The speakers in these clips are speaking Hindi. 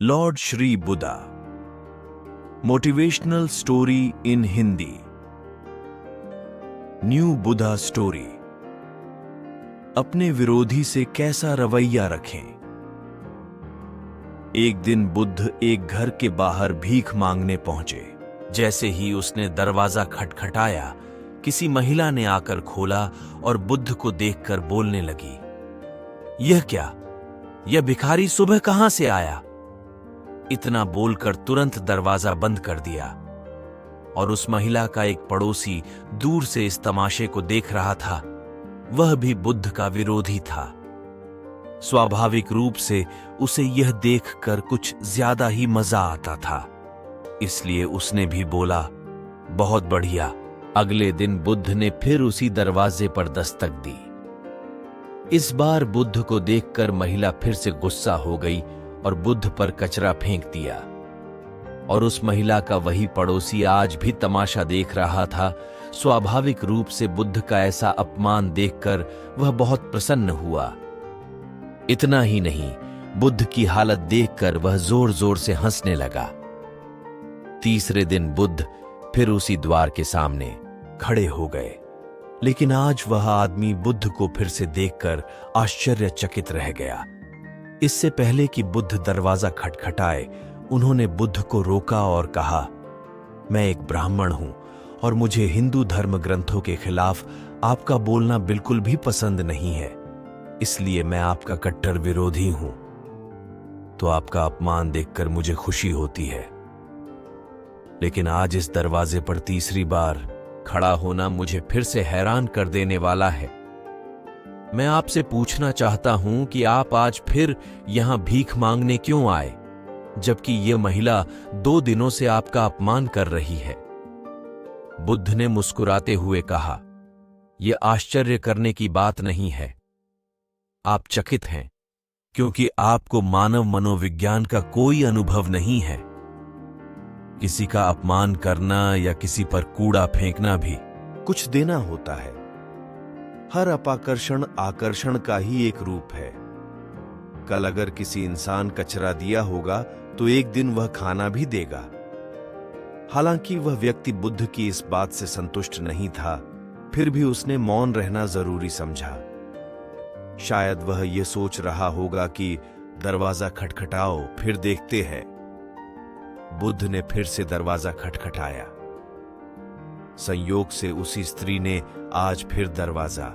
Lord Shri Buddha, motivational story in Hindi. New Buddha story. अपने विरोधी से कैसा रवैया रखें। एक दिन बुद्ध एक घर के बाहर भीख मांगने पहुंचे। जैसे ही उसने दरवाजा खटखटाया, किसी महिला ने आकर खोला और बुद्ध को देखकर बोलने लगी, यह क्या? यह भिखारी सुबह कहां से आया? इतना बोलकर तुरंत दरवाजा बंद कर दिया। और उस महिला का एक पड़ोसी दूर से इस तमाशे को देख रहा था। वह भी बुद्ध का विरोधी था। स्वाभाविक रूप से उसे यह देखकर कुछ ज्यादा ही मजा आता था, इसलिए उसने भी बोला, बहुत बढ़िया। अगले दिन बुद्ध ने फिर उसी दरवाजे पर दस्तक दी। इस बार बुद्ध को देखकर महिला फिर से गुस्सा हो गई और बुद्ध पर कचरा फेंक दिया। और उस महिला का वही पड़ोसी आज भी तमाशा देख रहा था। स्वाभाविक रूप से बुद्ध का ऐसा अपमान देखकर वह बहुत प्रसन्न हुआ। इतना ही नहीं, बुद्ध की हालत देखकर वह जोर जोर से हंसने लगा। तीसरे दिन बुद्ध फिर उसी द्वार के सामने खड़े हो गए, लेकिन आज वह आदमी बुद्ध को फिर से देखकर आश्चर्यचकित रह गया। इससे पहले कि बुद्ध दरवाजा खटखटाए, उन्होंने बुद्ध को रोका और कहा, मैं एक ब्राह्मण हूं और मुझे हिंदू धर्म ग्रंथों के खिलाफ आपका बोलना बिल्कुल भी पसंद नहीं है, इसलिए मैं आपका कट्टर विरोधी हूं। तो आपका अपमान देखकर मुझे खुशी होती है, लेकिन आज इस दरवाजे पर तीसरी बार खड़ा होना मुझे फिर से हैरान कर देने वाला है। मैं आपसे पूछना चाहता हूं कि आप आज फिर यहां भीख मांगने क्यों आए, जबकि यह महिला 2 दिनों से आपका अपमान कर रही है। बुद्ध ने मुस्कुराते हुए कहा, यह आश्चर्य करने की बात नहीं है। आप चकित हैं, क्योंकि आपको मानव मनोविज्ञान का कोई अनुभव नहीं है। किसी का अपमान करना या किसी पर कूड़ा फेंकना भी कुछ देना होता है। हर अपाकर्षण आकर्षण का ही एक रूप है। कल अगर किसी इंसान कचरा दिया होगा तो एक दिन वह खाना भी देगा। हालांकि वह व्यक्ति बुद्ध की इस बात से संतुष्ट नहीं था, फिर भी उसने मौन रहना जरूरी समझा। शायद वह यह सोच रहा होगा कि दरवाजा खटखटाओ, फिर देखते हैं। बुद्ध ने फिर से दरवाजा खटखटाया। संयोग से उसी स्त्री ने आज फिर दरवाजा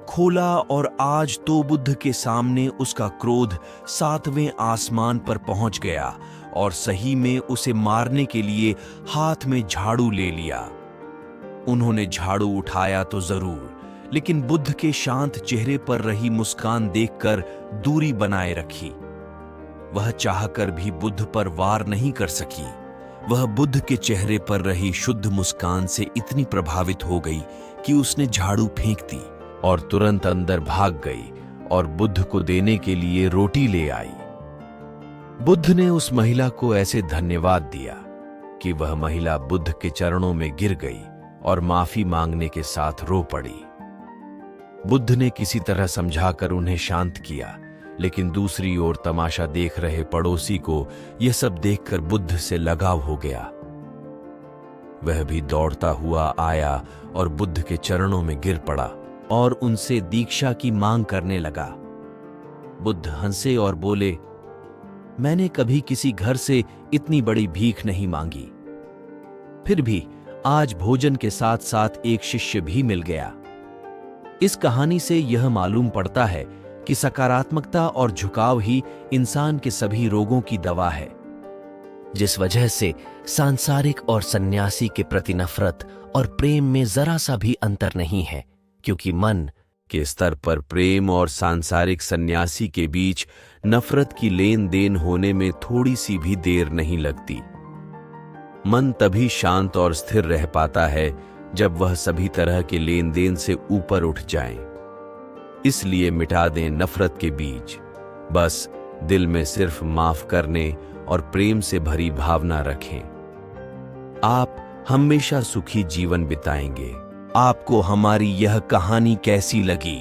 खोला और आज तो बुद्ध के सामने उसका क्रोध 7वें आसमान पर पहुंच गया और सही में उसे मारने के लिए हाथ में झाड़ू ले लिया। उन्होंने झाड़ू उठाया तो जरूर, लेकिन बुद्ध के शांत चेहरे पर रही मुस्कान देखकर दूरी बनाए रखी। वह चाहकर भी बुद्ध पर वार नहीं कर सकी। वह बुद्ध के चेहरे पर रही शुद्ध मुस्कान से इतनी प्रभावित हो गई कि उसने झाड़ू फेंक दी और तुरंत अंदर भाग गई और बुद्ध को देने के लिए रोटी ले आई। बुद्ध ने उस महिला को ऐसे धन्यवाद दिया कि वह महिला बुद्ध के चरणों में गिर गई और माफी मांगने के साथ रो पड़ी। बुद्ध ने किसी तरह समझाकर उन्हें शांत किया, लेकिन दूसरी ओर तमाशा देख रहे पड़ोसी को यह सब देखकर बुद्ध से लगाव हो गया। वह भी दौड़ता हुआ आया और बुद्ध के चरणों में गिर पड़ा और उनसे दीक्षा की मांग करने लगा। बुद्ध हंसे और बोले, मैंने कभी किसी घर से इतनी बड़ी भीख नहीं मांगी। फिर भी आज भोजन के साथ साथ एक शिष्य भी मिल गया। इस कहानी से यह मालूम पड़ता है कि सकारात्मकता और झुकाव ही इंसान के सभी रोगों की दवा है, जिस वजह से सांसारिक और सन्यासी के प्रति नफरत और प्रेम में जरा सा भी अंतर नहीं है, क्योंकि मन के स्तर पर प्रेम और सांसारिक सन्यासी के बीच नफरत की लेन देन होने में थोड़ी सी भी देर नहीं लगती। मन तभी शांत और स्थिर रह पाता है जब वह सभी तरह के लेन देन से ऊपर उठ जाए। इसलिए मिटा दें नफरत के बीज। बस दिल में सिर्फ माफ करने और प्रेम से भरी भावना रखें। आप हमेशा सुखी जीवन बिताएंगे। आपको हमारी यह कहानी कैसी लगी,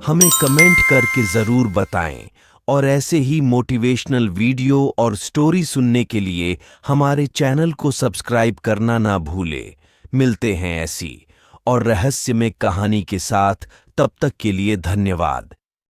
हमें कमेंट करके जरूर बताएं और ऐसे ही मोटिवेशनल वीडियो और स्टोरी सुनने के लिए हमारे चैनल को सब्सक्राइब करना ना भूले। मिलते हैं ऐसी और रहस्यमय कहानी के साथ, तब तक के लिए धन्यवाद।